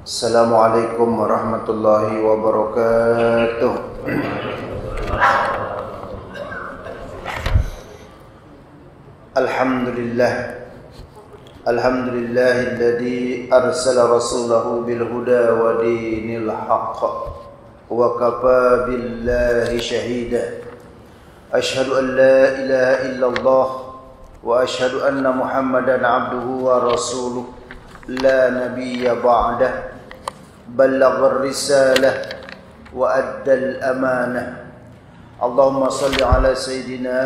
Assalamualaikum warahmatullahi wabarakatuh. Alhamdulillahilladzi arsala rasulahu bil huda wa dinil haqq wa kafa billahi shahida. Ashhadu an la ilaha illallah wa ashhadu anna Muhammadan abduhu wa rasuluh la nabiyya ba'dah. Ballagha ar-risalah wa adda al-amanah. Allahumma salli ala sayyidina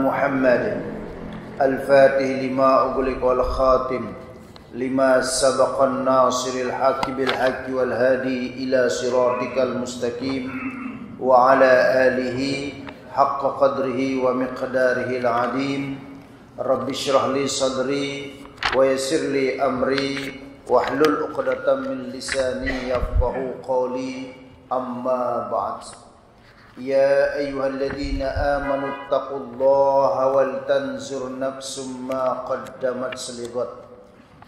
Muhammad al-fatih lima ughliqa wal khatim lima sabaqa an-nasiril haqqi bil haqqi wal hadi ila siratikal mustaqim wa ala alihi haqqa qadrihi wa miqdarihi al-'azim. Rabbi shrah li sadri wa yassir li amri wahlul 'uqdatam min lisani yafqahu qawli. Amma ba'd. Ya ayyuhalladzina amanu taqullaha wal tanzur nafsum ma qaddamat lighad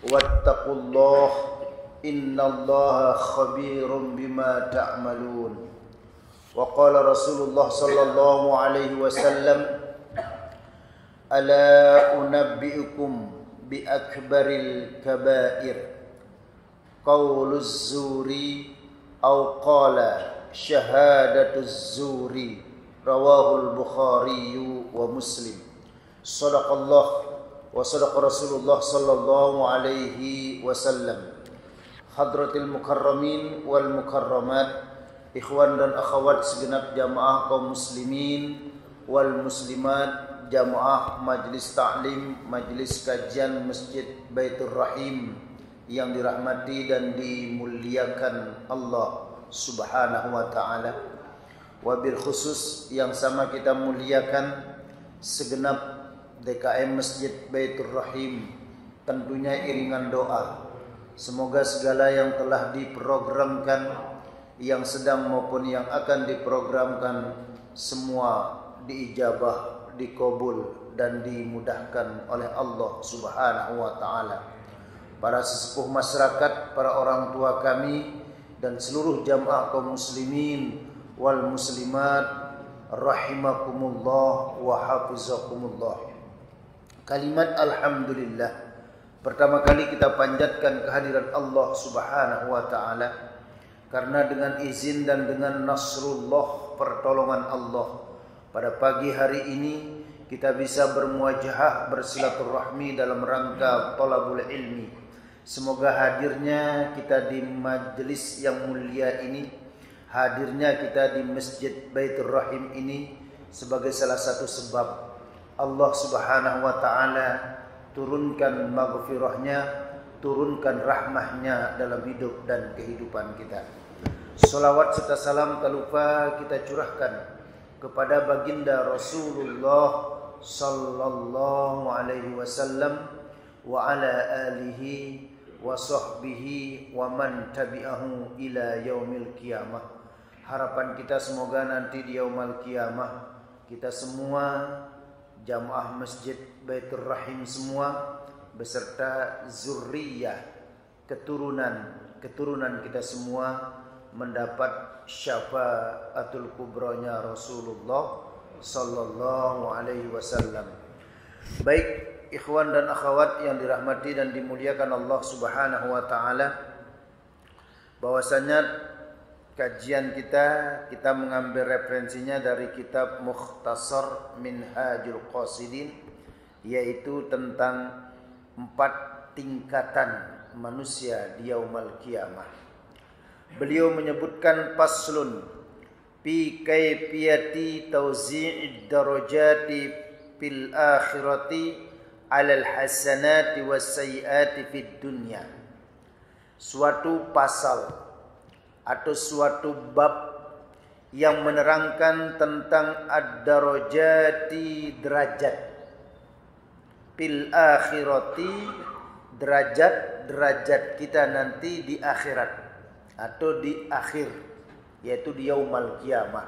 wattaqullaha innallaha khabirum bima ta'malun. Wa qala Rasulullah sallallahu alaihi wasallam, ala unabbiukum bi akbaril kabair qauluz zuri au qala syahadatuz zuri. Rawahul Bukhari wa Muslim. Shadaqallah wa sadaqa Rasulullah sallallahu alaihi wasallam. Hadratil mukarramin wal mukarramat, ikhwan dan akhwat segenap jamaah kaum muslimin wal muslimat, jamaah majlis taklim, majlis kajian Masjid Baitur Rahim yang dirahmati dan dimuliakan Allah Subhanahu wa ta'ala. Wabil khusus yang sama kita muliakan segenap DKM Masjid Baitur Rahim, tentunya iringan doa. Semoga segala yang telah diprogramkan, yang sedang maupun yang akan diprogramkan, semua diijabah, dikabul dan dimudahkan oleh Allah Subhanahu wa ta'ala. Para sesepuh masyarakat, para orang tua kami dan seluruh jamaah kaum muslimin wal muslimat rahimakumullah wa hafizakumullah. Kalimat alhamdulillah pertama kali kita panjatkan kehadiran Allah Subhanahu wa ta'ala, karena dengan izin dan dengan nasrullah, pertolongan Allah, pada pagi hari ini kita bisa bermuajahah, bersilaturahmi dalam rangka thalabul ilmi. Semoga hadirnya kita di majlis yang mulia ini, hadirnya kita di Masjid Baitur Rahim ini sebagai salah satu sebab Allah Subhanahu wa ta'ala turunkan maghfirahnya, turunkan rahmahnya dalam hidup dan kehidupan kita. Salawat serta salam tak lupa kita curahkan kepada baginda Rasulullah sallallahu alaihi wasallam wa ala alihi wa sahbihi wa man tabi'ahu ila yaumil qiyamah. Harapan kita semoga nanti di yaumil qiyamah kita semua jamaah Masjid Baitur Rahim semua beserta zurriyah, keturunan kita semua mendapat syafaatul kubronya Rasulullah sallallahu alaihi wasallam. Baik ikhwan dan akhwat yang dirahmati dan dimuliakan Allah Subhanahu wa ta'ala, bahwasanya kajian kita mengambil referensinya dari kitab Mukhtasar Minhajul Qasidin, yaitu tentang 4 tingkatan manusia di yaumul qiyamah. Beliau menyebutkan faslun fi kaifiyati tawzi'id darajati fil akhirati 'alal hasanati was sayyiati fid dunya. Suatu pasal atau suatu bab yang menerangkan tentang ad-darajati, derajat, fil akhirati, derajat kita nanti di akhirat atau di akhir, yaitu di yaumul qiyamah.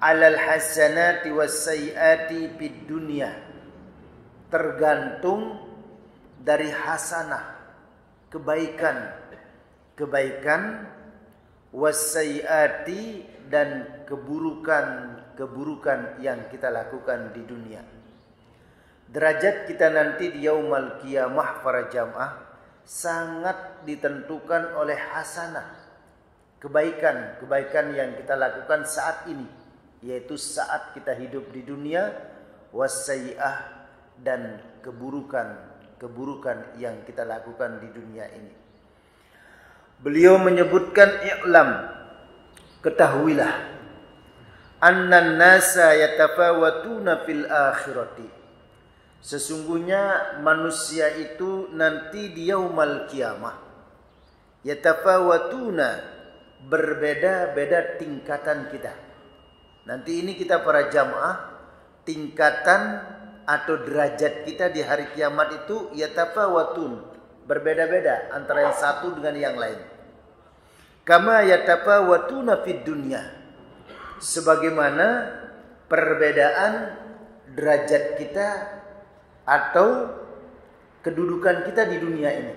'Alal hasanati was sayyiati fid dunya, tergantung dari hasanah, kebaikan kebaikan, wassayiati dan keburukan yang kita lakukan di dunia. Derajat kita nanti di yaumul qiyamah para jamaah sangat ditentukan oleh hasanah, kebaikan yang kita lakukan saat ini, yaitu saat kita hidup di dunia, wassayiah dan keburukan yang kita lakukan di dunia ini. Beliau menyebutkan i'lam, ketahuilah, annan nasa yatafawatuna fil akhirati, sesungguhnya manusia itu nanti di yaumul qiyamah yatafawatuna, berbeda-beda tingkatan kita. Nanti ini kita para jamaah, tingkatan atau derajat kita di hari kiamat itu yatafawatun, berbeda-beda antara yang satu dengan yang lain. Kama yatafawatuna fid dunya, sebagaimana perbedaan derajat kita atau kedudukan kita di dunia ini.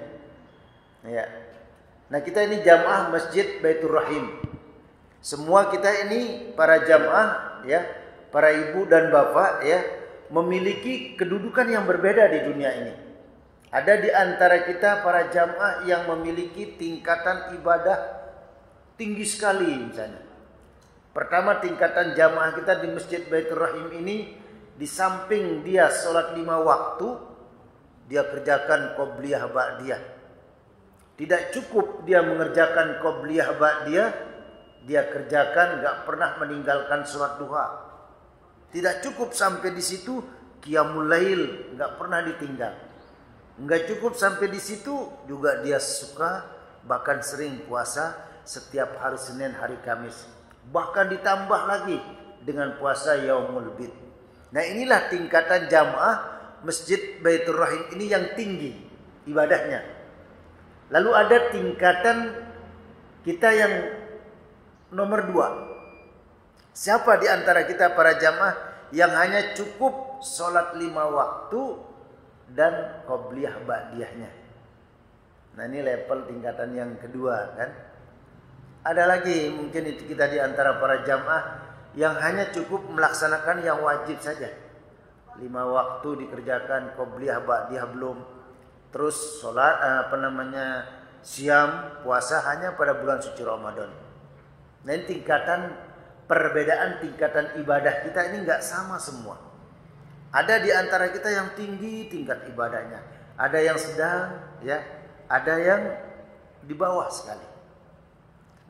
Ya. Nah, kita ini jamaah Masjid Baitur Rahim. Semua kita ini para jamaah, ya, para ibu dan bapak, ya, memiliki kedudukan yang berbeda di dunia ini. Ada di antara kita para jamaah yang memiliki tingkatan ibadah tinggi sekali misalnya. Pertama, tingkatan jamaah kita di Masjid Baitur Rahim ini, di samping dia sholat 5 waktu, dia kerjakan qobliyah ba'diyah. Tidak cukup dia mengerjakan qobliyah ba'diyah, dia kerjakan, gak pernah meninggalkan sholat duha. Tidak cukup sampai di situ, qiyamul lail gak pernah ditinggal. Gak cukup sampai di situ, juga dia suka, bahkan sering puasa setiap hari Senin, hari Kamis. Bahkan ditambah lagi dengan puasa yaumul bid. Nah, inilah tingkatan jamaah Masjid Baitur Rahim ini yang tinggi ibadahnya. Lalu ada tingkatan kita yang nomor 2. Siapa di antara kita para jamaah yang hanya cukup sholat 5 waktu dan qobliyah ba'diyahnya? Nah, ini level tingkatan yang kedua kan. Ada lagi mungkin itu kita di antara para jamaah yang hanya cukup melaksanakan yang wajib saja. 5 waktu dikerjakan, qobliyah ba'diyah belum. Terus sholat siam, puasa hanya pada bulan suci Ramadan. Nah, ini tingkatan perbedaan tingkatan ibadah kita ini nggak sama semua. Ada di antara kita yang tinggi tingkat ibadahnya, ada yang sedang, ya, ada yang di bawah sekali.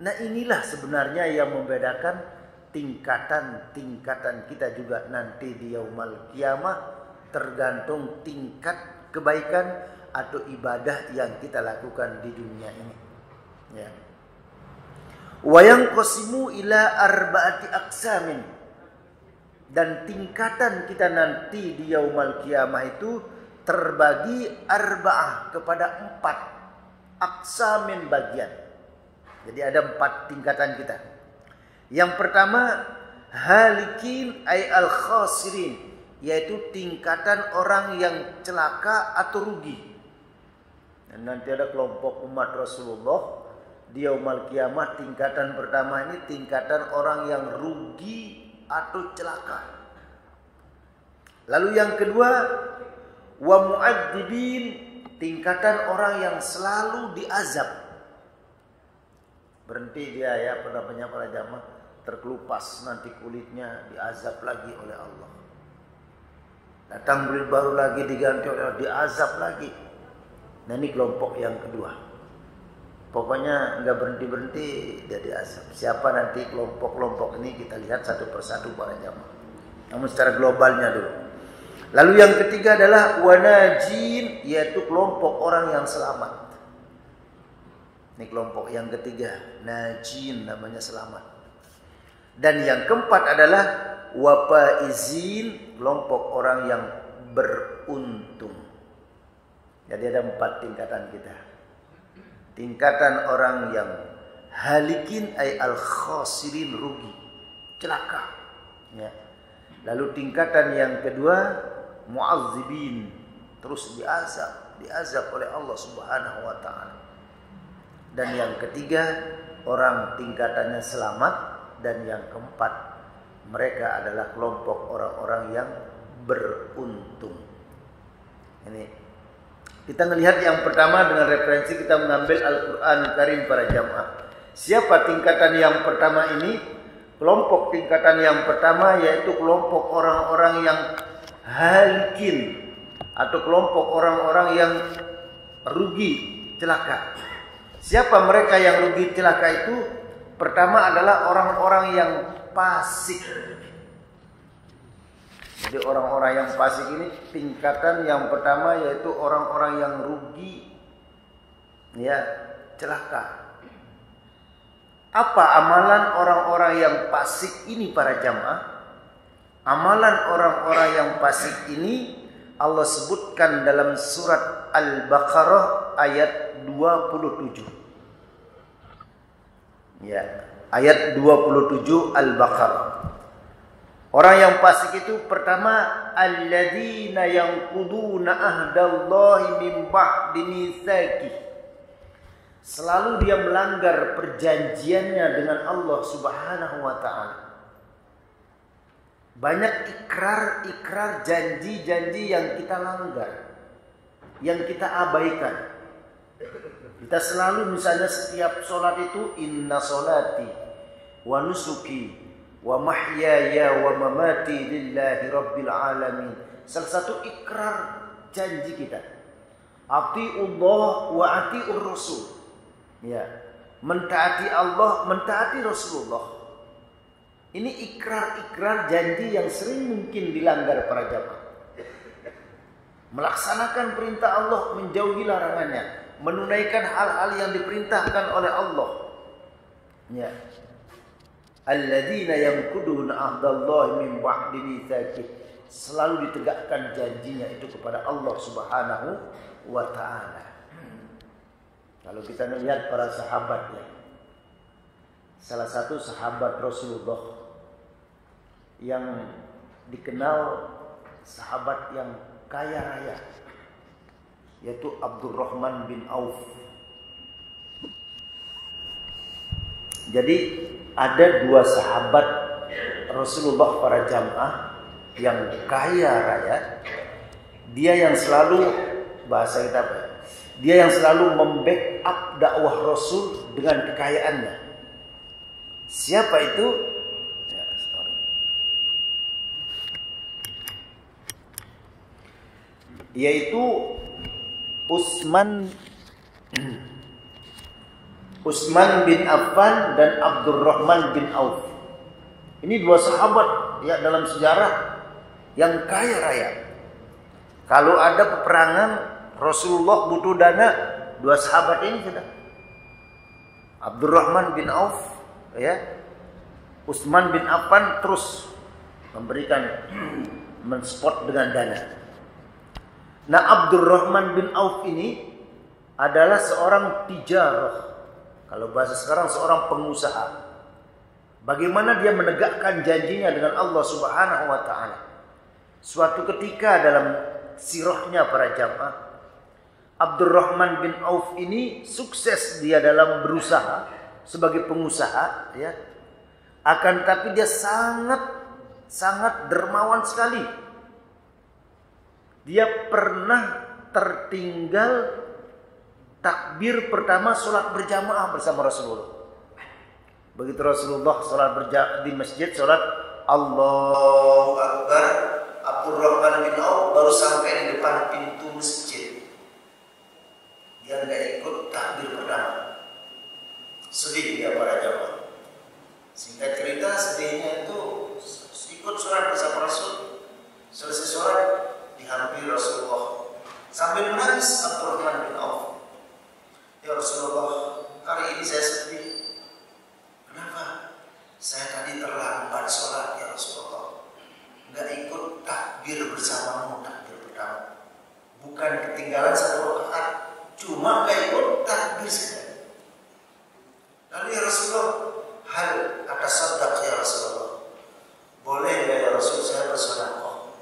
Nah, inilah sebenarnya yang membedakan tingkatan-tingkatan kita juga nanti di yaumul qiyamah, tergantung tingkat kebaikan atau ibadah yang kita lakukan di dunia ini. Ya. Wa yanqasimu ila arba'ati aqsamin, dan tingkatan kita nanti di yaumul qiyamah itu terbagi arba'ah, kepada 4 aqsamin bagian. Jadi ada 4 tingkatan kita. Yang pertama, halikin ay al-khasirin, yaitu tingkatan orang yang celaka atau rugi. Dan nanti ada kelompok umat Rasulullah di yaumul qiyamah, tingkatan pertama ini tingkatan orang yang rugi atau celaka. Lalu yang kedua, wa mu'adzibin, tingkatan orang yang selalu diazab. Berhenti dia, ya, pendapatnya para jamaah, terkelupas nanti kulitnya, diazab lagi oleh Allah. Datang bulan baru lagi diganti oleh Allah, diazab lagi. Nah, ini kelompok yang kedua. Pokoknya nggak berhenti-berhenti dia diazab. Siapa nanti kelompok-kelompok ini kita lihat satu persatu para jamaah. Namun secara globalnya dulu. Lalu yang ketiga adalah wanajin, yaitu kelompok orang yang selamat. Ini kelompok yang ketiga, najin, namanya selamat. Dan yang keempat adalah wafaizin, kelompok orang yang beruntung. Jadi ada 4 tingkatan kita. Tingkatan orang yang halikin ay al-khasirin, rugi, celaka. Ya. Lalu tingkatan yang kedua, mu'azzibin, terus diazab oleh Allah Subhanahu wa taala. Dan yang ketiga, orang tingkatannya selamat. Dan yang keempat, mereka adalah kelompok orang-orang yang beruntung. Ini kita melihat yang pertama dengan referensi kita mengambil Al-Quran Karim para jamaah. Siapa tingkatan yang pertama ini? Kelompok tingkatan yang pertama yaitu kelompok orang-orang yang halikin, atau kelompok orang-orang yang rugi, celaka. Siapa mereka yang rugi celaka itu? Pertama adalah orang-orang yang fasik. Jadi orang-orang yang fasik ini tingkatan yang pertama yaitu orang-orang yang rugi, ya, celaka. Apa amalan orang-orang yang fasik ini para jamaah? Amalan orang-orang yang fasik ini Allah sebutkan dalam surat Al-Baqarah ayat 27. Ya, ayat 27 Al-Baqarah. Orang yang fasik itu pertama, alladzina yanquduna ahdallahi min ba'di mitsaqih. Selalu dia melanggar perjanjiannya dengan Allah Subhanahu wa taala. Banyak ikrar janji-janji yang kita langgar, yang kita abaikan. Kita selalu misalnya setiap sholat itu inna sholati wa nusuki wa mahyaya wa mamati lillahi rabbil alamin. Salah satu ikrar janji kita. Atiullah wa atiur rasul. Ya, mentaati Allah, mentaati Rasulullah. Ini ikrar-ikrar janji yang sering mungkin dilanggar para jamaah. Melaksanakan perintah Allah, menjauhi larangannya, menunaikan hal-hal yang diperintahkan oleh Allah. Ya. Alladzina yanquduna ahdallahi min ba'di mitsaqih. Selalu ditegakkan janjinya itu kepada Allah Subhanahu wa taala. Kalau kita melihat para sahabat ya, salah satu sahabat Rasulullah yang dikenal sahabat yang kaya raya, yaitu Abdurrahman bin Auf. Jadi ada dua sahabat Rasulullah para jamaah yang kaya raya. Dia yang selalu, bahasa kita apa? Dia yang selalu membackup dakwah Rasul dengan kekayaannya. Siapa itu? Ya, yaitu Utsman bin Affan dan Abdurrahman bin Auf. Ini dua sahabat ya dalam sejarah yang kaya raya. Kalau ada peperangan Rasulullah butuh dana, dua sahabat ini sudah. Abdurrahman bin Auf, ya, Utsman bin Affan terus memberikan mensupport dengan dana. Nah, Abdurrahman bin Auf ini adalah seorang tijarah. Kalau bahasa sekarang seorang pengusaha. Bagaimana dia menegakkan janjinya dengan Allah Subhanahu wa taala. Suatu ketika dalam sirahnya para jamaah, Abdurrahman bin Auf ini sukses dia dalam berusaha sebagai pengusaha, ya. Akan tapi dia sangat dermawan sekali. Dia pernah tertinggal takbir pertama sholat berjamaah bersama Rasulullah. Begitu Rasulullah sholat di masjid, sholat Allahu Akbar, Abdurrahman bin Auf baru sampai di depan pintu masjid. Dia nggak ikut takbir pertama. Sedih dia para jamaah. Singkat cerita, sedihnya itu ikut sholat bersama Rasul. Selesai sholat dihampiri Rasulullah sambil menangis Abdurrahman bin Auf. Ya Rasulullah, kali ini saya sedih. Kenapa? Saya tadi terlambat sholat ya Rasulullah. Nggak ikut takbir bersamamu takbir pertama. Bukan ketinggalan satu rakaat. Cuma gak ikut takbir saja. Lalu ya Rasulullah, hal atas sadaq ya Rasulullah. Boleh gak ya Rasul saya bersedekah?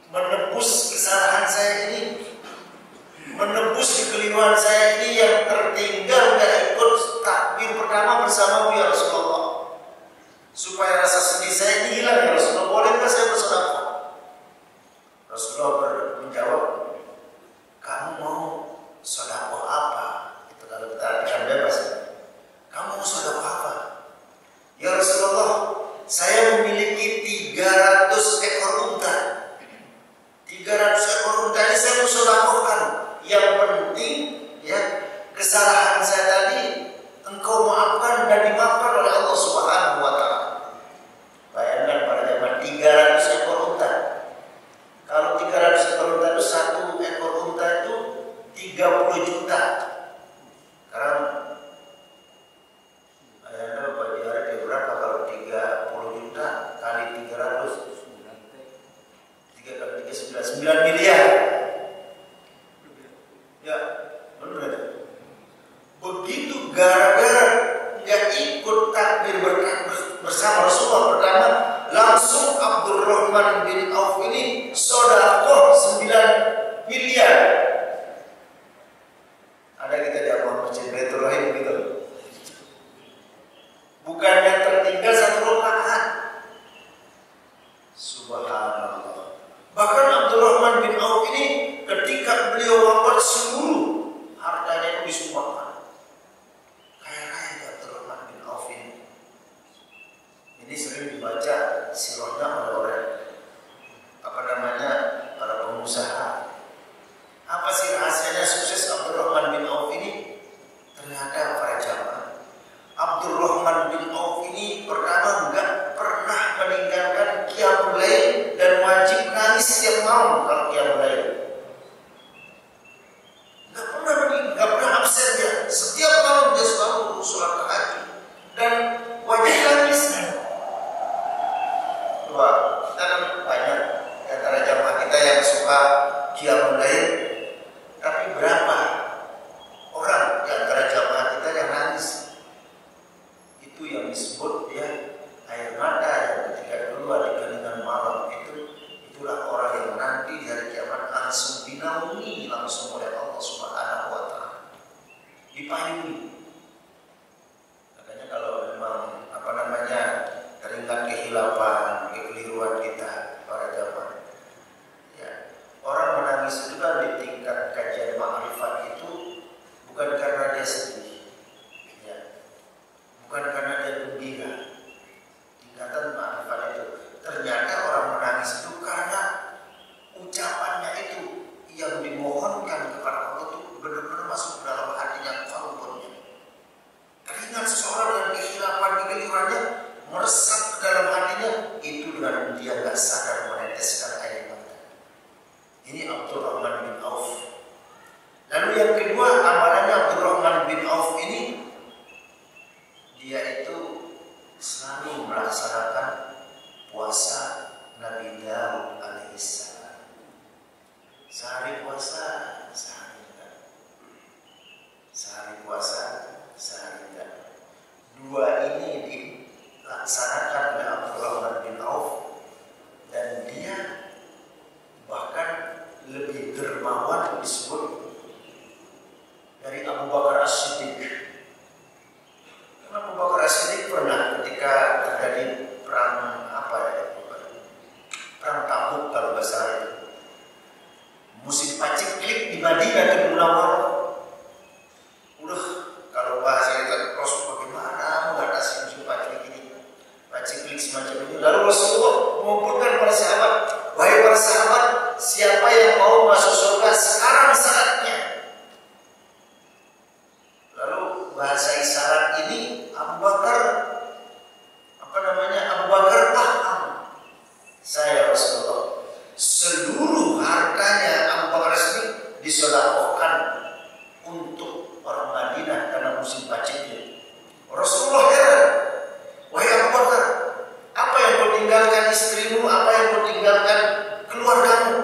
Menebus kesalahan saya ini, menebus kekeliruan saya ini yang tertinggal gak bersamamu ya Rasulullah, supaya rasa sedih saya ini hilang ya Rasulullah. Bolehkah saya bersedekah? Rasulullah menjawab, kamu mau sedekah apa? Itu kalau kita artikan bebas. Kamu mau sedekah apa? Ya Rasulullah, saya memiliki 300 ekor unta. 300 ekor unta ini saya mau sedekahkan. Yang penting ya, kesalahan saya tadi engkau maafkan dan dimaafkan oleh Allah Subhanahu wa taala. Bayangkan para jemaah, 300 ekor unta. Kalau 300 ekor unta itu, satu ekor unta itu 30 juta. Sekarang Anda bagi hari berapa kalau 30 juta kali 300? 3 kali 3 9 miliar. Ya, benar. Begitu gara-gara nggak ikut takbir bersama Rasulullah pertama, langsung Abdurrahman bin Auf ini sedekah 9 miliar. Ada kita di Muhammad Masjid Baitur Rahim gitu. Bukannya tertinggal 1 rakaat. Subhanallah. Bahkan Abdurrahman bin Auf ini ketika beliau wafat seluruh hartanya itu disumbangkan. Kaya raya Abdurrahman bin Auf ini. Ini sering dibaca sirahnya oleh orang para pengusaha. Apa sih rahasianya sukses Abdurrahman bin Auf ini? Ternyata para jamaah, Abdurrahman bin Auf ini pertama enggak pernah meninggalkan qiyamul lail dan wajib nangis setiap malam kalau qiyamul lail. Enggak pernah absen dia. Setiap malam dia selalu sholat tahajud dan wajib nangis. Dua, kita kan banyak di antara jamaah kita yang suka qiyamul lail, tapi berapa orang di antara jamaah kita yang nangis? Itu yang disebut ya air mata yang ketika keluar di keningan malam itu, itulah orang yang nanti di hari kiamat langsung dinaungi langsung oleh Allah Subhanahu wa taala. Dipayungi. Makanya kalau memang teringat kehilapan, kekeliruan kita para jamaah. Ya, orang menangis itu kan di tingkat kajian ma'rifat itu bukan karena dia sedih. Ya. Bukan karena dia gembira. Tingkatan ma'rifat itu. Ternyata orang menangis itu karena ucapannya itu yang dimohonkan kepada Allah itu benar-benar masuk dalam hatinya, qalbnya. Teringat seseorang yang kehilapan, kekeliruannya meresap ke dalam hatinya, itu dengan dia nggak sadar meneteskan air mata. Ini Abdurrahman bin Auf. Lalu yang kedua, amalannya Abdurrahman bin Auf ini, dia itu selalu melaksanakan puasa Nabi Daud alaihissalam. Sehari puasa, sehari enggak. Sehari puasa, sehari enggak. Dua ini dilaksanakan oleh Abdurrahman bin Auf, dan dia bahkan lebih dermawan disebut dari Abu Bakar As-Siddiq. Karena Abu Bakar As-Siddiq pernah ketika terjadi perang perang Tabuk kalau bahasa itu, musim paceklik di Madinah ke Munawwarah. Udah kalau bahasa itu Rasul bagaimana mengatasi musim paceklik ini, paceklik semacam ini. Lalu Rasulullah mengumpulkan para sahabat, wahai para sahabat, siapa yang mau masuk surga sekarang saatnya. Lalu bahasa isyarat ini Abu Bakar paham. Saya Rasulullah, seluruh hartanya Abu Bakar ini disedekahkan untuk orang Madinah karena musim paceklik. Rasulullah heran, wahai Abu Bakar, apa yang kau tinggalkan istrimu, apa yang kau tinggalkan keluargamu?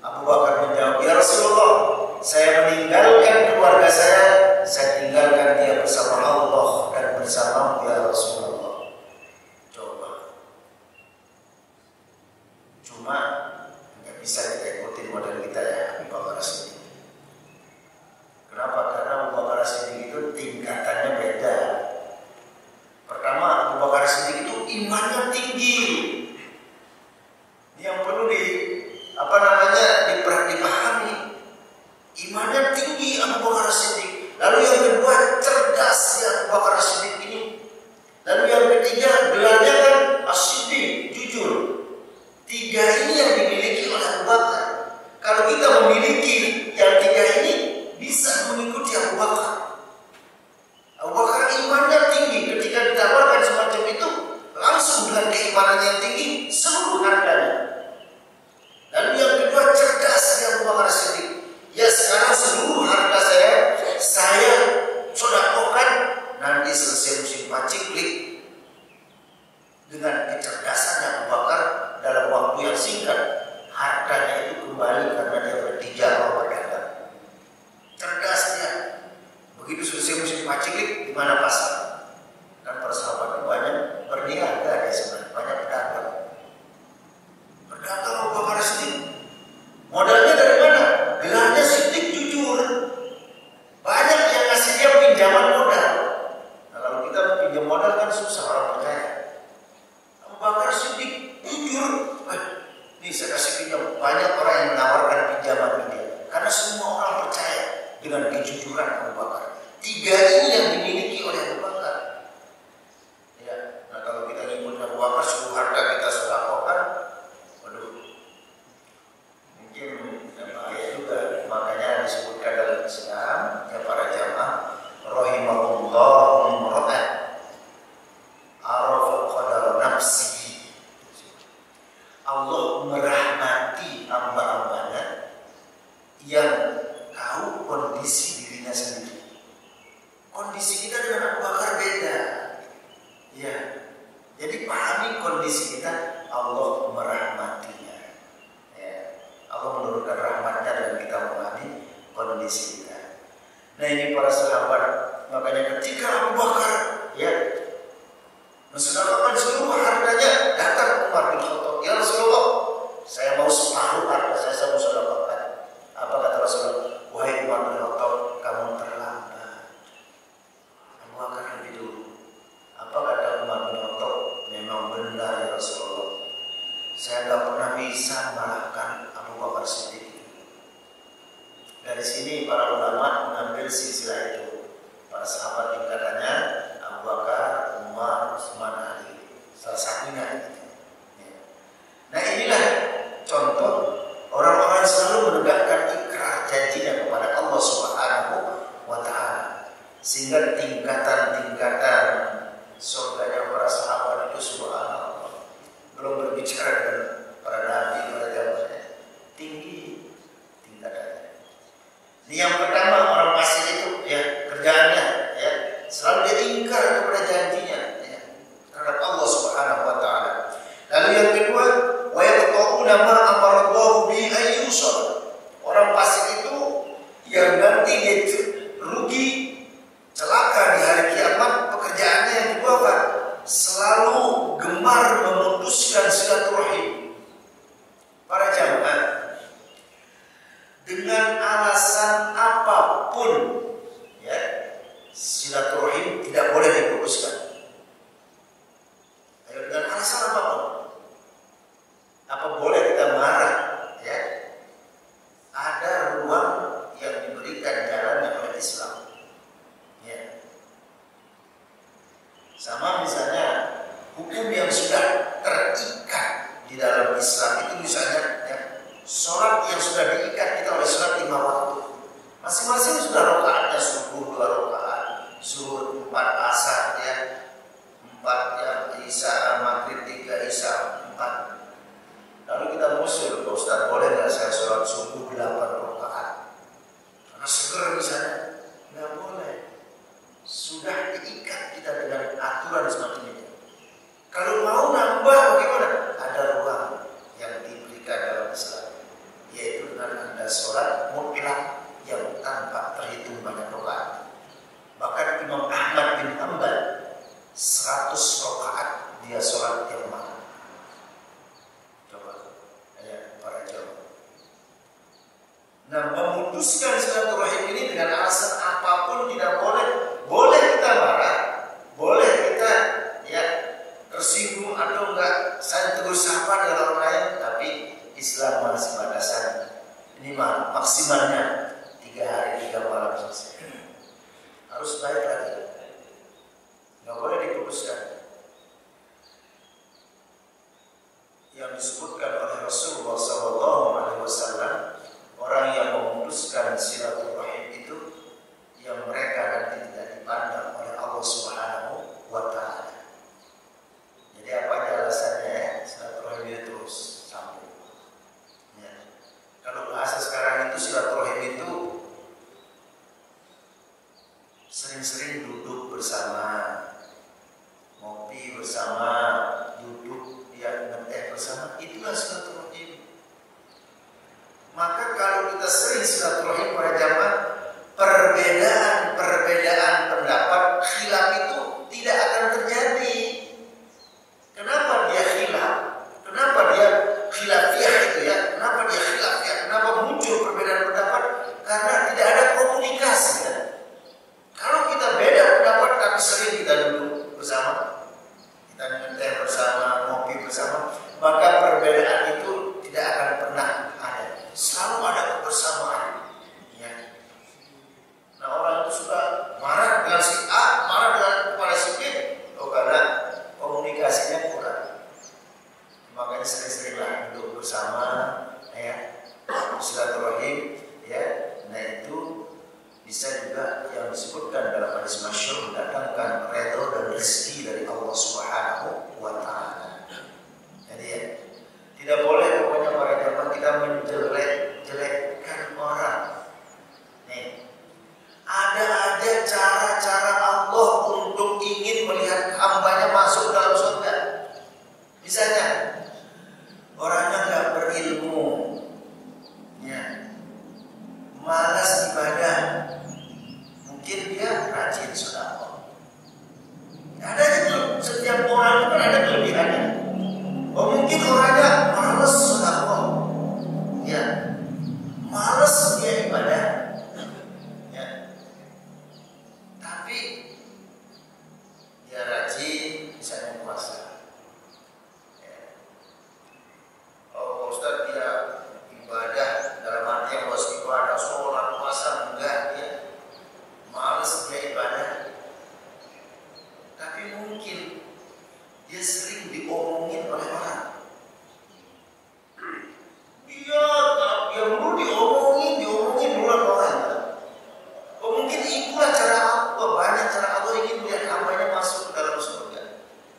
Abu Bakar menjawab, ya Rasulullah, saya meninggalkan keluarga saya tinggalkan dia bersama Allah dan bersamamu ya Rasulullah. Cuma nggak bisa kita ikutin model kita ya Abu Bakar As-Siddiq. Kenapa? Karena Abu Bakar As-Siddiq itu tingkatannya beda. Abu Bakar. Abu Bakar imannya tinggi, ketika ditawarkan semacam itu langsung dengan keimanan yang tinggi seluruh hartanya. Lalu yang kedua, cerdasnya Abu Bakar Siddiq. Ya, sekarang seluruh harta saya sedekahkan, nanti selesai musim paceklik. Dengan kecerdasannya Abu Bakar dalam waktu yang singkat, hartanya itu kembali karena dia bertijarah berdagang. Cerdasnya, begitu selesai musim paceklik, di mana pasar? Dan para sahabat banyak berniaga, ada sebenarnya banyak pedagang. Berdagang Abu Bakar Siddiq. Modalnya dari mana? Gelarnya Siddiq jujur. Banyak yang ngasih dia pinjaman modal. Nah, kalau kita pinjam modal kan susah orang percaya. Abu Bakar Siddiq jujur. Nih saya kasih pinjam. Banyak orang yang menawarkan pinjaman ini karena semua orang percaya dengan kejujuran Abu Bakar. Tiga ini yang dimiliki oleh Abu Bakar. Ya, nah kalau kita nyebut Abu Bakar seluruh harta kita sedekahkan, waduh, mungkin bahaya juga. Makanya disebutkan dalam Islam, ya para jamaah, rahimahullahu imra'an arafa qadar nafsihi. Allah merahmati hamba-hambanya yang tahu kondisi dirinya sendiri. Kondisi kita dengan Abu Bakar beda. Ya. Jadi pahami kondisi kita, Allah merahmatinya. Ya. Allah menurunkan rahmatnya dan kita memahami kondisi kita. Nah ini para sahabat, makanya ketika Abu Bakar ya mensedekahkan seluruh hartanya, datang Umar bin Khattab, ya Rasulullah, saya mau separuh harta saya mau sedekahkan. Apa kata Rasulullah? Wahai Umar bin Khattab, kamu terlambat. Abu Bakar lebih dulu. Apa kata Umar bin Khattab? Memang benar ya Rasulullah. Saya tidak pernah bisa mengalahkan Abu Bakar Siddiq. Dari sini para ulama mengambil silsilah itu. Para sahabat tingkatannya Abu Bakar, Umar, Utsman, Ali. Salah satunya. Nah inilah contoh orang-orang selalu menegakkan ikrar janjinya kepada Allah Subhanahu wa Ta'ala, sehingga tingkatan-tingkatan surganya para sahabat itu subhanallah. Belum berbicara dengan para nabi, para zamannya, tinggi tingkatannya. Ini yang pertama, orang fasik itu ya kerjaannya ya selalu dia ingkar kepada janjinya ya, terhadap Allah Subhanahu wa Ta'ala. Lalu yang kedua, wa yaqta'una ma amarallahu bi ayyusal. Orang fasik itu yang nanti dia rugi, celaka di hari kiamat, pekerjaannya yang kedua apa? Selalu gemar memutuskan silaturahim. Para jamaah, dengan alasan apapun ya, silaturahim tidak boleh diputuskan. Ayo, dengan alasan apapun. Apa boleh kita marah ya? Ada ruang yang diberikan jalannya oleh Islam. Ya. Sama misalnya hukum yang sudah terikat di dalam Islam itu, misalnya ya, sholat yang sudah diikat kita oleh sholat 5 waktu. Masing-masing sudah rakaatnya subuh 2 rakaat, zuhur 4, asar ya 4 ya, isya maghrib 3, isya 4. Lalu kita musul, Pak Ustaz, boleh nggak saya sholat subuh 8 rakaat? Karena seger misalnya, nggak boleh. Sudah diikat kita dengan aturan semacam itu. Kalau mau nambah bagaimana? Ada ruang yang diberikan dalam Islam, yaitu dengan Anda sholat mutlak yang tanpa terhitung banyak rakaat. Bahkan Imam Ahmad bin Hanbal 100 rakaat dia sholat tiap malam. Nah, memutuskan silaturahim ini dengan alasan apapun tidak boleh. Boleh kita marah, boleh kita ya tersinggung atau enggak, saya terus sapa dengan orang lain, tapi Islam masih batasan. Ini maksimalnya 3 hari 3 malam selesai. Harus baik lagi, nggak boleh diputuskan. Yang disebutkan oleh Rasulullah SAW, orang yang memutuskan silaturahim itu yang sering-sering duduk bersama, ngopi bersama, duduk ya ngeteh bersama, itulah silaturahim. Maka kalau kita sering silaturahim para jamaah, perbedaan pendapat khilaf itu tidak akan terjadi. Kenapa dia khilaf? Kenapa dia khilafiyah itu ya? Kenapa dia khilafiyah? Kenapa muncul perbedaan pendapat? Karena tidak ada komunikasi ya. Kalau kita beda pendapat tapi sering kita duduk bersama, kita ngeteh bersama, ngopi bersama, maka perbedaan itu tidak akan pernah ada. Selalu ada kebersamaan. Ya. Nah, orang itu suka marah dengan si A, marah dengan kepala si B, karena komunikasinya kurang. Makanya sering-seringlah duduk bersama, ya, silaturahim, ya. Nah itu bisa juga yang disebutkan dalam hadis masyhur, mendatangkan redha dan rezeki dari Allah Subhanahu wa Ta'ala. Jadi ya, tidak boleh pokoknya para jamaah kita menjelek-jelekkan orang. Nih, ada aja cara-cara Allah untuk ingin melihat hambanya masuk dalam surga. Misalnya, orangnya nggak berilmu, ya, malas ibadah, mungkin dia rajin sedekah. Ada itu, setiap orang kan ada kelebihannya. Oh, mungkin orangnya malas sedekah, ya, malas dia ibadah, ya, tapi dia rajin, misalnya puasa. Oh, Ustaz, dia ibadah dalam arti yang harus ibadah, sholat, puasa, enggak, dia malas dia ibadah. Tapi mungkin dia sering diomongin oleh orang. Dia mulu diomongin oleh orang. Oh, mungkin itulah cara Allah, banyak cara Allah ingin melihat hambanya masuk ke dalam surga.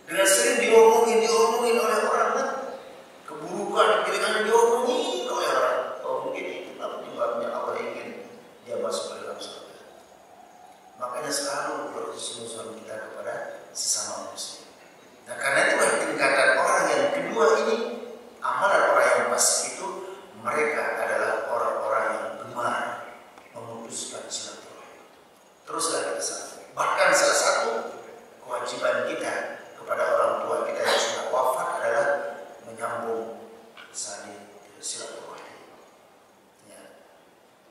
Dengan sering diomongin oleh orang, kan? Keburukan, kejelekan diomongin oleh orang. Oh, mungkin itulah penyebabnya Allah ingin dia masuk ke dalam surga. Makanya selalu berhusnuzon kita kepada sesama muslim. Nah, karena itulah tingkatan orang yang kedua ini, amalan orang yang fasik itu, mereka adalah orang-orang yang gemar memutuskan silaturahim. Teruslah kita sampaikan. Bahkan salah satu kewajiban kita kepada orang tua kita yang sudah wafat adalah menyambung silaturahim. Ya.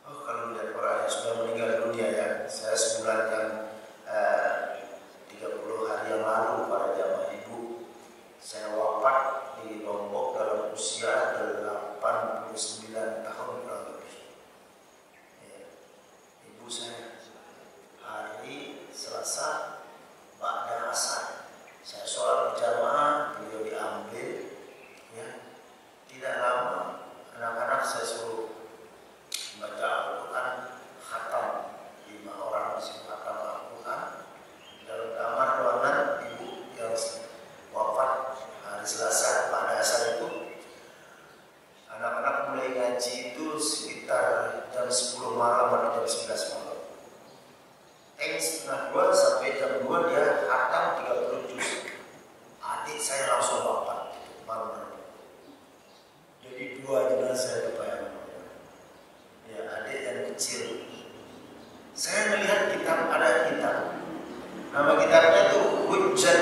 Oh, kalau melihat orang yang sudah meninggal dunia ya, saya sebulan yang 30 hari yang lalu para jamaah ibu, saya wafat di Lombok dalam usia 89 tahun kurang lebih. Ya. Ibu saya hari Selasa ba'da asar, saya sholat berjamaah, beliau diambil. Ya. Tidak lama anak-anak saya suruh baca Al-Quran, khatam 5 orang masih khatam Al-Quran dalam kamar ruangan ibu yang wafat hari Selasa pada asar itu. Anak-anak mulai ngaji itu sekitar jam 10 malam atau jam 11 malam. Setengah 2 sampai jam 2 dia khatam 30 juz. Adik saya langsung wafat malam. Jadi 2 jenazah kebayang. Ya, adik yang kecil. Saya melihat kitab, ada kitab. Nama kitabnya itu Hujjah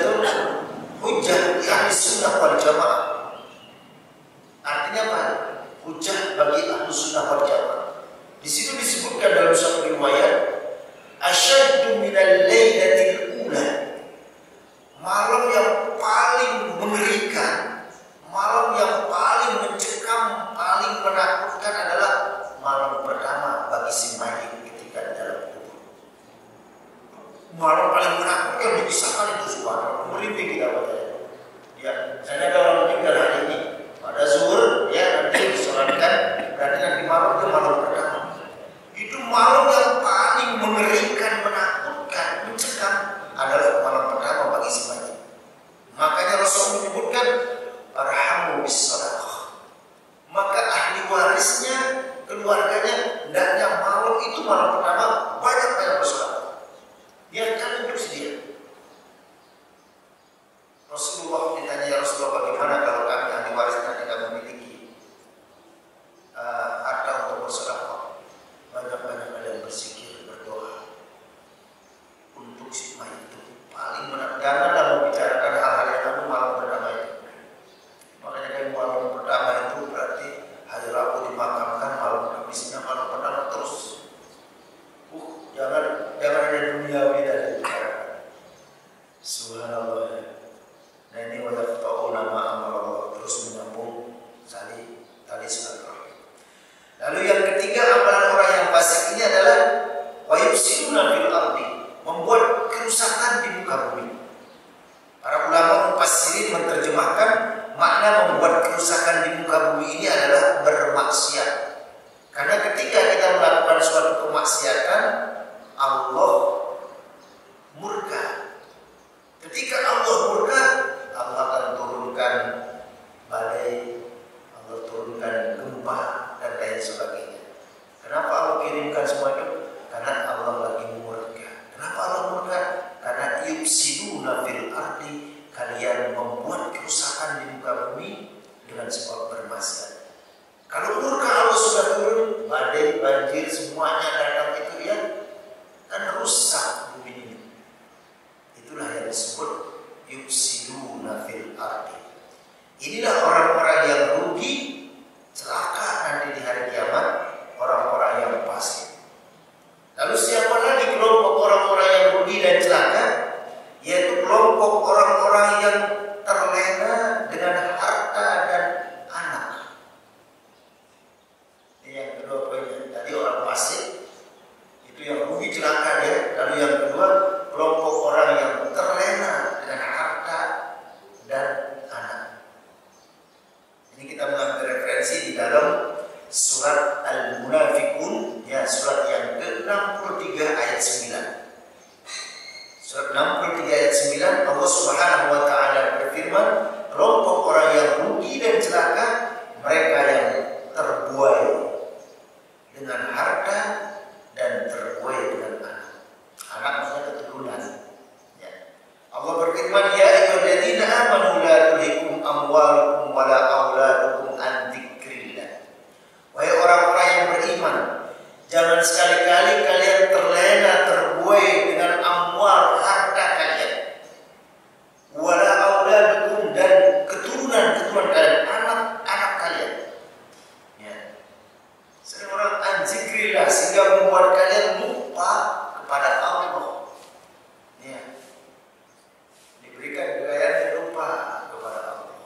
Ahli Sunnah wal Jamaah. Artinya apa? Hujjah bagi Ahli Sunnah wal Jamaah. Di situ disebutkan dalam suatu riwayat, asyaddu minal lailatil ula. Malam yang paling mengerikan, malam yang paling mencekam, paling menakutkan adalah malam pertama bagi si mayit ketika di dalam kubur. Malam paling menakutkan dikisahkan itu subhanallah, merinding kita baca. Ya, saya kalau meninggal hari ini pada zuhur, ya nanti disolatkan, berarti nanti malam itu malam pertama. Itu malam yang paling mengerikan, menakutkan, mencekam adalah malam pertama bagi si mayit. Makanya Rasul menyebutkan arhamu bis sadaqah. Maka ahli warisnya, keluarganya, hendaknya malam itu malam pertama banyak bersedekah. Hikmah itu paling benar. Janganlah membicarakan hal-hal yang kamu malam pertama itu. Makanya kayak malam pertama itu berarti hari Rabu dimakamkan, malam Kamisnya malam pertama terus. Jangan ada duniawi dan dibicarakan. Subhanallah. Nah ini wajah tahu nama amal Allah terus menyambung tali silaturahmi. Lalu yang ketiga amalan orang yang fasik ini adalah wa yufsiduna fil ardi, membuat kerusakan di muka bumi. Para ulama mufassirin menerjemahkan makna membuat kerusakan di muka bumi ini adalah bermaksiat. Karena ketika kita melakukan suatu kemaksiatan, Allah murka. Ketika Allah murka, Allah akan turunkan badai, Allah turunkan gempa dan lain sebagainya. Kenapa Allah kirimkan semua itu? Karena Allah lagi murka. Kenapa Allah murka? Karena yufsiduna fil ardi, kalian membuat kerusakan di muka bumi dengan sebab bermaksiat. Kalau murka Allah sudah turun, badai, banjir, semuanya datang itu ya, kan rusak bumi ini. Itulah yang disebut yufsiduna fil ardi. Inilah orang-orang yang rugi, celaka nanti di hari kiamat, orang-orang yang fasik. Lalu siapa lagi kelompok orang-orang yang rugi dan celaka? Yaitu kelompok orang-orang yang terlena dengan harta dan anak. Ini yang kedua poinnya. Tadi orang fasik itu yang rugi celaka dia. Lalu yang kedua, kelompok orang yang terlena dengan harta dan anak. Ini kita mengambil referensi di dalam surat Al-Munafiqun, ya, surat yang ke-63 ayat 9. Surat 63 ayat 9, Allah Subhanahu wa taala berfirman, kelompok orang yang rugi dan celaka, mereka yang terbuai dengan harta dan terbuai dengan anak. Anak maksudnya keturunan. Ya. Allah berfirman, ya ayyuhalladzina amanu la tulhikum amwalukum wala auladukum an dzikrillah. Wahai orang-orang yang beriman, jangan sekali-kali kalian terlena, terbuai dengan amwal, harta kalian. Wala auladukum, dan keturunan-keturunan kalian, anak-anak kalian. Ya. Sering orang an dzikrillah, sehingga membuat kalian lupa kepada Allah. Ya. Diberikan kekayaan lupa kepada Allah.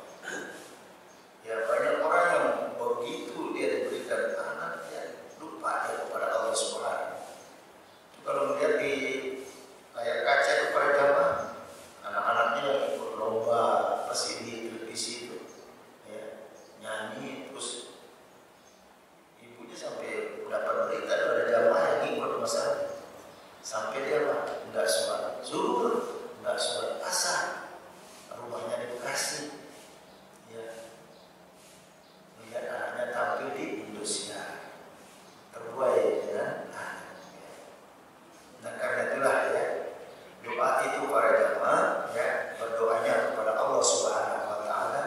Ya, banyak orang yang begitu dia diberikan anak, ya, lupa dia kepada Allah Subhanahu. Kalau melihat di layar kaca kepada jamaah, anak-anaknya ikut lomba pas ini televisi itu, ya, nyanyi terus ibunya sampai dapat berita ada jamaah yang ikut masalah, sampai dia enggak sholat zuhur, enggak sholat asar, rumahnya di Bekasi, ya, melihat anaknya tampil di Indosiar, terbuai dengan anak. Nah karena itulah ya, doa itu para jamaah, ya, berdoanya kepada Allah Subhanahu wa taala,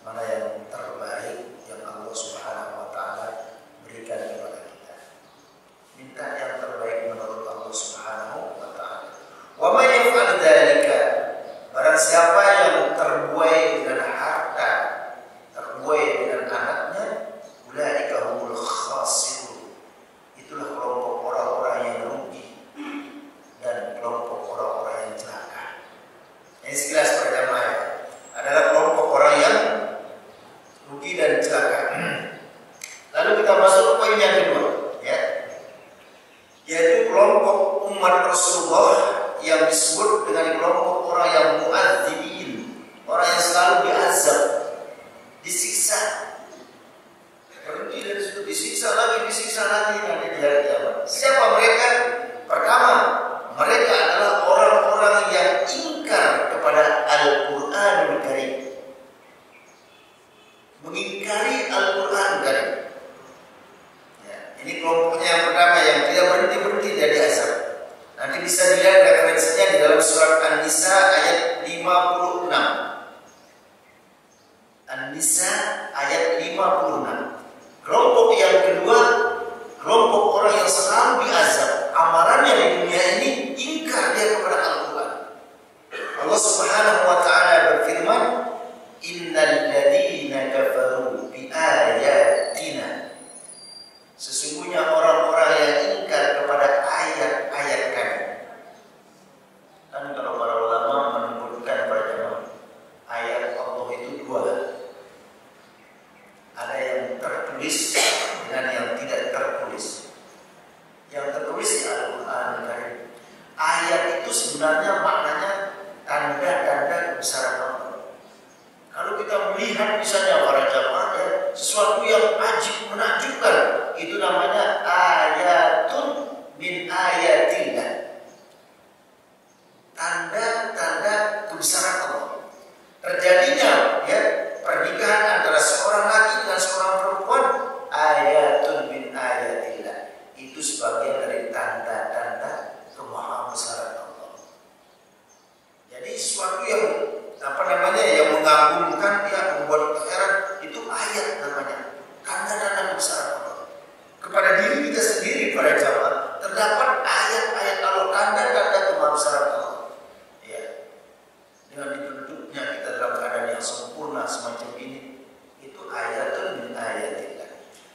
mana yang terbaik yang Allah Subhanahu wa taala berikan kepada kita. Minta yang terbaik menurut Allah Subhanahu wa taala. Wa may yaf'al dzalika, barang siapa yang terbuai dengan harta, terbuai dengan anaknya, ulaika humul khasirun. Itulah kelompok orang-orang yang rugi dan kelompok orang-orang yang celaka. Ini sekilas para jamaah adalah kelompok orang yang rugi dan celaka. Lalu kita masuk ke poin yang kedua, ya, yaitu kelompok umat Rasulullah yang disebut dengan kelompok orang yang mu'adzibin, orang yang selalu diazab, disiksa, berhenti dan disiksa lagi nanti di hari kiamat. Siapa mereka? Pertama, mereka adalah orang-orang yang ingkar kepada Al-Qur'anul Karim, mengingkari Al-Qur'an Karim. Ya, ini kelompoknya yang pertama yang tidak berhenti dari azab. Nanti bisa dilihat referensinya di dalam surat An-Nisa ayat 56. An-Nisa ayat 56. Kelompok yang kedua, kelompok orang yang selalu diazab, amalannya di dunia ini ingkar dia kepada Allah. sebenarnya maknanya tanda-tanda kebesaran Allah. Kalau kita melihat misalnya para jamaah ya, sesuatu yang ajib menakjubkan, itu namanya ayatun min ayatillah. Tanda-tanda kebesaran Allah. Terjadinya ya pernikahan antara seorang laki dengan seorang perempuan, ayatun min ayatillah. Itu sebagian dari tanda-tanda kemahabesaran Allah. Jadi sesuatu yang yang mengagumkan, dia membuat heran, itu ayat namanya, tanda-tanda kebesaran Allah. Kepada diri kita sendiri para jamaah terdapat ayat-ayat Allah, tanda-tanda kemahabesaran Allah. Ya, dengan dibentuknya kita dalam keadaan yang sempurna semacam ini, itu ayatun min ayatillah.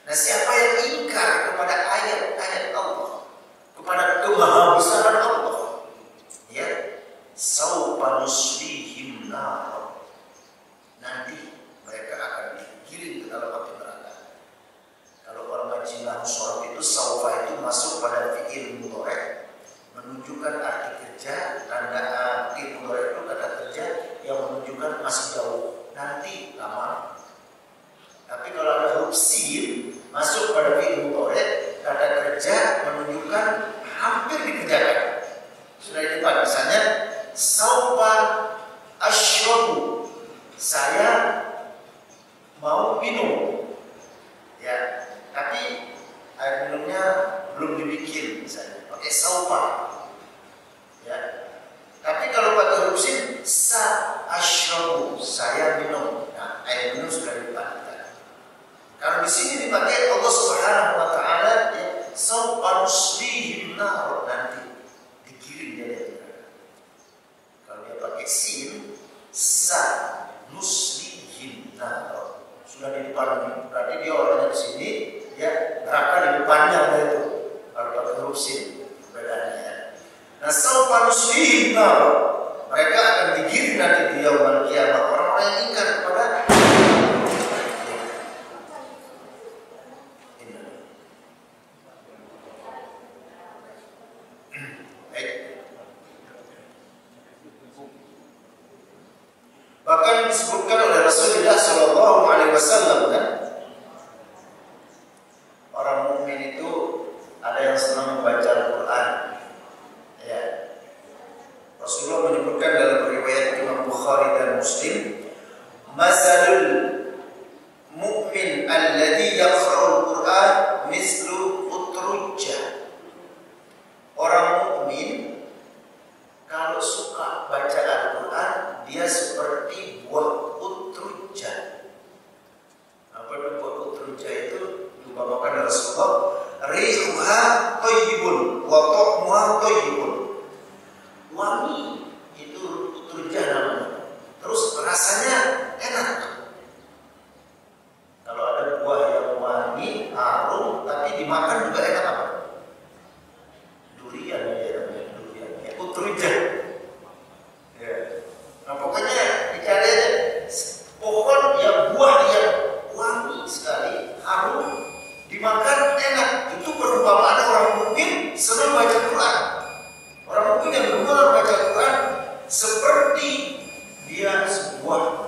Nah, siapa yang ingkar kepada ayat-ayat Allah, kepada kemahabesaran Allah, ya, saufa nuslihim nar. Nanti mereka akan digiring ke dalam api neraka. Kalau orang ngaji nahwu shorof itu saufa itu masuk pada fi'il mudhari, menunjukkan arti kerja. Tanda fi'il mudhari itu kata kerja yang menunjukkan masih jauh, nanti lama. Tapi kalau ada huruf sin masuk pada fi'il mudhari, kata kerja menunjukkan hampir dikerjakan. Sudah ini Pak, misalnya saufa asyrabu, saya mau minum, ya, tapi air minumnya belum dibikin, misalnya pakai saufa, ya. Tapi kalau pakai huruf sin, sa asyrabu, saya minum. Nah, air minum sudah dipakai. Kalau di sini dipakai Allah Subhanahu Wa Taala, ya, saufa nuslihim nar, nanti digiring dia. Kalau dia pakai sin, sa nuslihim nar, sudah di depan, berarti dia orangnya di sini, ya, neraka di depannya itu. Kalau pakai huruf sin, bedanya. Nah, saufa nuslihim nar, mereka akan digiring nanti di yaumul qiyamah, orang-orang yang ingkar kepada bahkan disebutkan oleh Rasulullah SAW kan, orang mukmin itu ada yang senang membaca Al-Quran. Ya. Rasulullah menyebutkan dalam riwayat Imam Bukhari dan Muslim, masalul mu'min alladhi yaqra'ul Quran mislu utrujjah. Orang mukmin kalau suka baca Al-Quran, dia seperti buah utrujjah. Apa itu buah utrujjah itu? Diumpamakan Rasulullah, rihuha thayyibun wa ta'muha thayyibun. Wangi itu utrujjah namanya. Terus rasanya enak. Kalau ada buah yang wangi, harum, tapi dimakan juga enak apa? Durian ya, durian. Ya, utrujjah. Ya. Nah, pokoknya dicari aja pohon yang buah yang wangi sekali, harum, dimakan enak. Itu perumpamaan orang mukmin senang baca Quran. Orang mukmin yang benar baca Quran seperti dia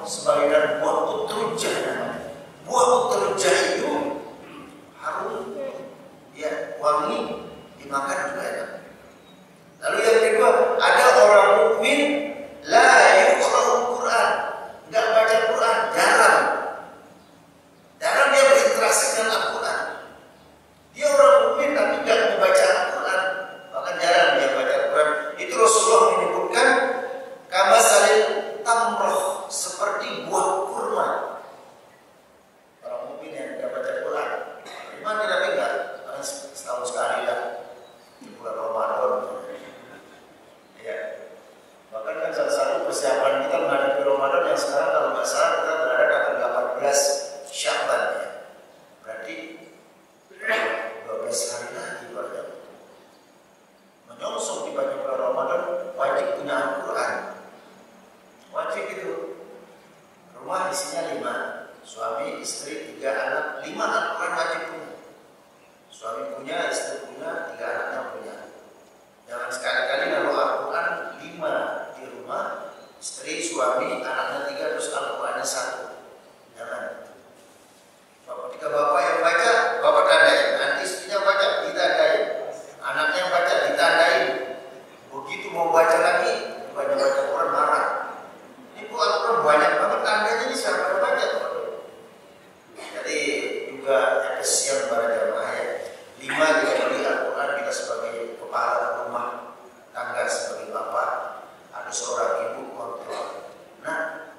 sebagaikan buah utrujjah namanya. Buah utrujjah itu harum, ya, wangi, dimakan juga enak. Lalu yang kedua, ada orang mukmin la yuqra'ul Quran, enggak baca Quran, jarang dia berinteraksi dengan Al-Quran. Dia orang mukmin tapi enggak membaca Al-Quran, bahkan jarang dia baca Al-Quran. Itu Rasulullah menyebutkan kama mau baca lagi, bukannya baca Quran marah. Ini kok Al-Quran banyak banget tandanya ini siapa yang baca? Jadi juga kesian para jamaah ya. 5 kita beli Al-Quran, kita sebagai kepala rumah tangga, sebagai bapak, ada seorang ibu kontrol. Nah,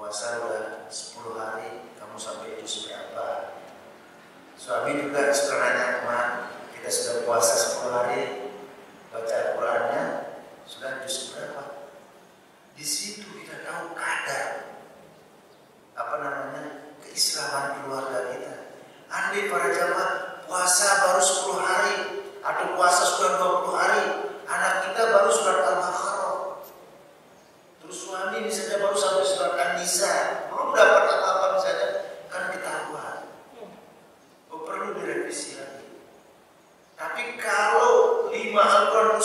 puasa udah 10 hari, kamu sampai juz berapa? Suami juga suka nanya, "Ma, kita sudah puasa 10 hari, baca Al-Qurannya sudah juz berapa?" Di situ kita tahu kadar keislaman keluarga kita. Andai para jamaah puasa baru 10 hari atau puasa sudah 20 hari, anak kita baru surat Al-Baqarah, terus suami misalnya baru sampai surat An-Nisa, belum dapat apa-apa misalnya, kan ketahuan. Perlu direvisi lagi. Tapi kalau 5 Al-Quran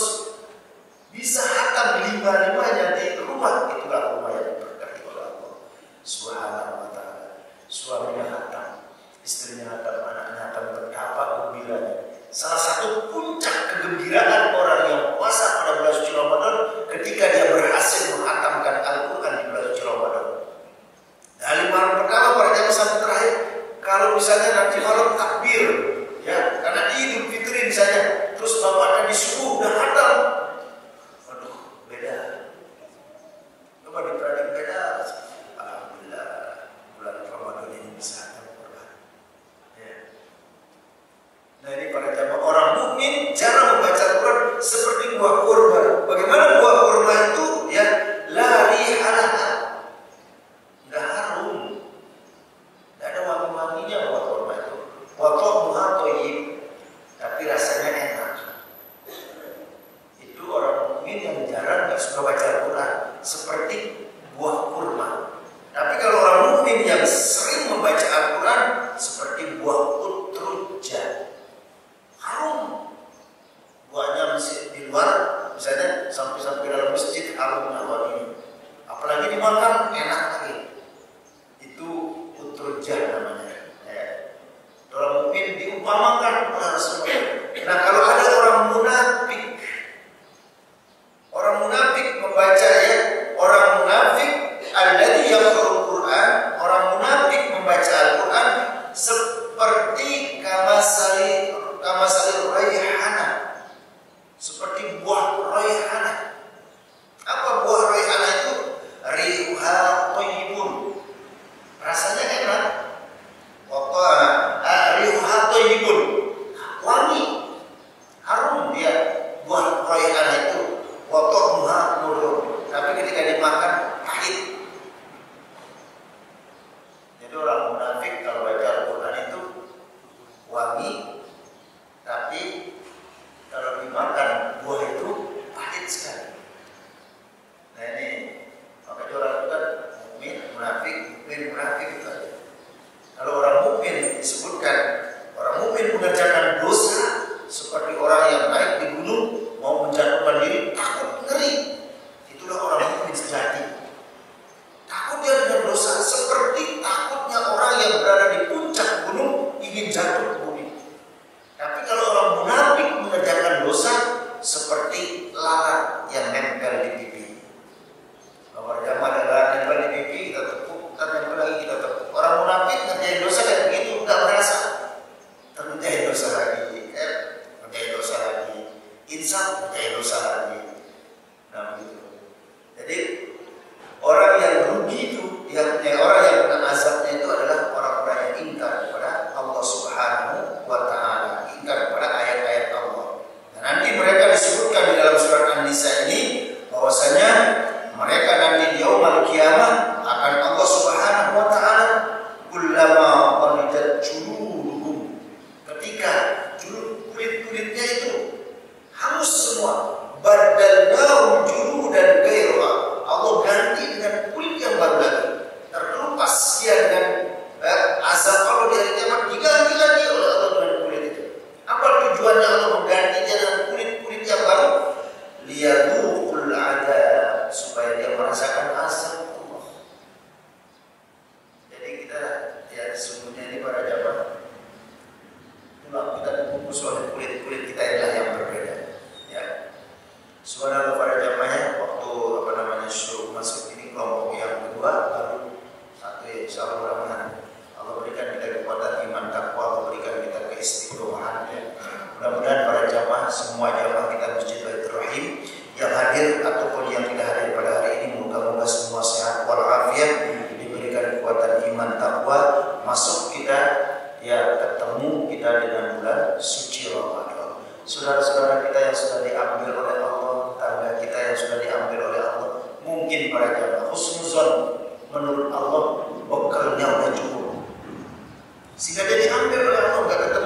bisa hatam 5-5-nya di rumah, itulah rumah yang diberkati oleh Allah Subhanahu wa ta'ala. Suaminya hatam, istrinya hatam, anaknya hatam, betapa gembiranya. Salah satu puncak kegembiraan orang yang puasa pada bulan suci Ramadan ketika dia berhasil menghatamkan Al-Quran di bulan suci Ramadan. Dari malam pertama pada jam sampai terakhir, kalau misalnya nanti malam takbir, ya, karena Idul Fitri misalnya, terus bapaknya di subuh udah hatam. Aduh, beda. Coba diperhatiin beda. Alhamdulillah, bulan Ramadan ini bisa hatam Quran. Ya. Nah, ini para jamaah orang mukmin jarang membaca Quran seperti buah kurma. Bagaimana buah kurma itu? Ya, la rihalah. Enggak harum. Enggak ada wangi-wanginya buah kurma itu. Wa ta'muha thayyib, tapi rasanya enak. Itu orang mukmin yang jarang enggak suka baca Al-Quran seperti buah kurma. Tapi kalau orang mukmin yang sering membaca Al-Quran seperti buah utrujah. Harum. Buahnya masih di luar, misalnya sampai dalam masjid harumnya wangi. Apalagi dimakan enak lagi. Itu utrujah namanya. Ya. Orang mukmin diumpamakan oleh Rasulullah. Nah, kalau ada orang munafik membaca ya, orang munafik alladzi yaqra'ul Quran, orang munafik membaca Al-Quran seperti kamasali raihana, seperti buah raihana. Apa buah raihana itu? Rihuha thayyibun, rasanya enak. Rihuha thayyibun, wangi, harum dia buah raihana itu. Wa ta'muha murrun, tapi ketika dimakan pahit. Jadi orang munafik kalau baca Al-Quran itu wangi, tapi kalau dimakan buah itu pahit sekali. Nah ini makanya orang itu kan mukmin, munafik itu aja. Kalau orang mukmin disebutkan orang mukmin mengerjakan dosa seperti orang yang naik di gunung mau menjatuhkan diri, takut, ngeri. Itulah orang mukmin sejati. Takut dia dengan dosa seperti takutnya orang yang berada di puncak gunung ingin jatuh ke bumi. Tapi kalau orang munafik mengerjakan dosa seperti lalat yang nempel di pipi. Kalau jamaah ada lalat nempel di pipi, kita tepuk, kita nempel lagi, kita tepuk. Orang munafik ngerjain dosa kayak begitu, nggak merasa. Ngerjain dosa lagi, ngerjain dosa lagi, insaf ngerjain dosa lagi. Nah begitu. Jadi orang yang rugi itu, orang yang kena azabnya itu adalah orang-orang yang ingkar kepada Allah Subhanahu wa ta'ala, ingkar kepada ayat-ayat Allah. Dan nanti mereka disebutkan di dalam surat An-Nisa ini bahwasanya mereka nanti di yaumul qiyamah akan Allah Subhanahu wa ta'ala kullama qalidat juluduhum, ketika kulit-kulitnya itu hangus semua, badalnahum juludan ghairuha, Allah ganti dengan kulit yang baru lagi. Terkelupas dia dengan azab Allah di hari kiamat, diganti lagi oleh Allah dengan kulit itu. Apa tujuannya Allah menggantinya dengan kulit-kulit yang baru? Liyadhuqul adab, supaya dia merasakan azab Allah. Jadi kita ya sesungguhnya ini para jamaah, tulang kita dibungkus oleh kulit-kulit kita adalah yang berbeda. Ya. Subhanallah para jamaah. para jamaah. Husnuzon menurut Allah bekalnya udah cukup. Sehingga dia diambil oleh Allah, enggak kata